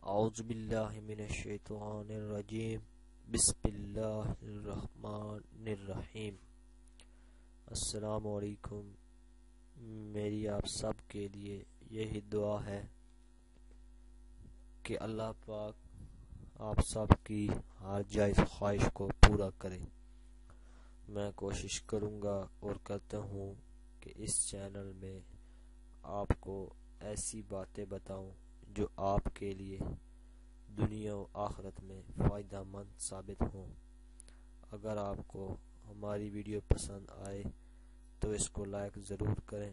اعوذ باللہ من الشیطان الرجیم بسم اللہ الرحمن الرحیم۔ السلام علیکم۔ میری آپ سب کے لیے یہی دعا ہے کہ اللہ پاک آپ سب کی ہر جائز خواہش کو پورا کرے۔ میں کوشش کروں گا اور کرتا ہوں کہ اس چینل میں آپ کو ایسی باتیں بتاؤں جو آپ کے لیے دنیا و آخرت میں فائدہ مند ثابت ہوں۔ اگر آپ کو ہماری ویڈیو پسند آئے تو اس کو لائک ضرور کریں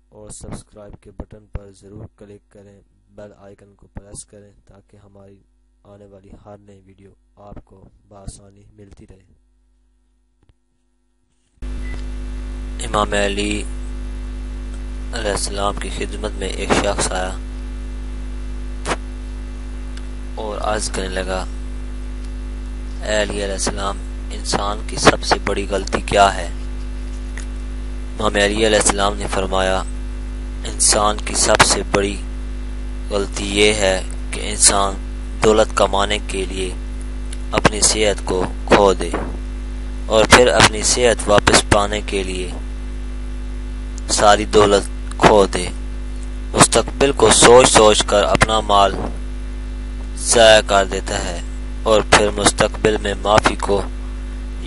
اور سبسکرائب کے بٹن پر ضرور کلک کریں، بیل آئیکن کو پریس کریں تاکہ ہماری آنے والی ہر نئی ویڈیو آپ کو بآسانی ملتی رہے۔ امام علی علیہ السلام کی خدمت میں ایک شخص آیا اور عرض کرنے لگا، اے علی علیہ السلام، انسان کی سب سے بڑی غلطی کیا ہے؟ امام علی علیہ السلام نے فرمایا، انسان کی سب سے بڑی غلطی یہ ہے کہ انسان دولت کمانے کے لیے اپنی صحت کو کھو دے اور پھر اپنی صحت واپس پانے کے لیے ساری دولت کھو دے۔ مستقبل کو سوچ سوچ کر اپنا مال ضائع کر دیتا ہے اور پھر مستقبل میں معافی کو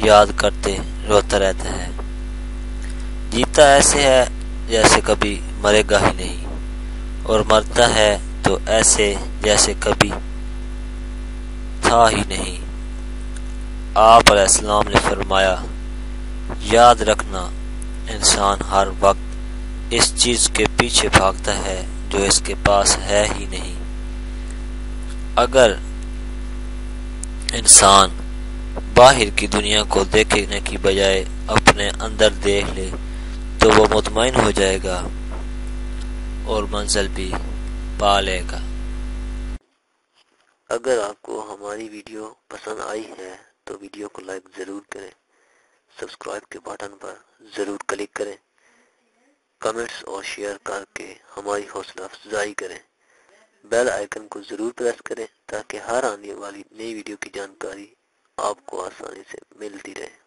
یاد کرتے روتا رہتا ہے۔ جیتا ایسے ہے جیسے کبھی مرے گا ہی نہیں اور مرتا ہے تو ایسے جیسے کبھی تھا ہی نہیں۔ آپ علیہ السلام نے فرمایا، یاد رکھنا، انسان ہر وقت اس چیز کے پیچھے بھاگتا ہے جو اس کے پاس ہے ہی نہیں۔ اگر انسان باہر کی دنیا کو دیکھنے کی بجائے اپنے اندر دیکھ لے تو وہ مطمئن ہو جائے گا اور منزل بھی پا لے گا۔ اگر آپ کو ہماری ویڈیو پسند آئی ہے تو ویڈیو کو لائک ضرور کریں، سبسکرائب کے بٹن پر ضرور کلک کریں، کمنٹس اور شیئر کر کے ہماری حوصلہ افزائی کریں، بیل آئیکن کو ضرور پریس کریں تاکہ ہر آنے والی نئی ویڈیو کی جانکاری آپ کو آسانی سے ملتی رہے۔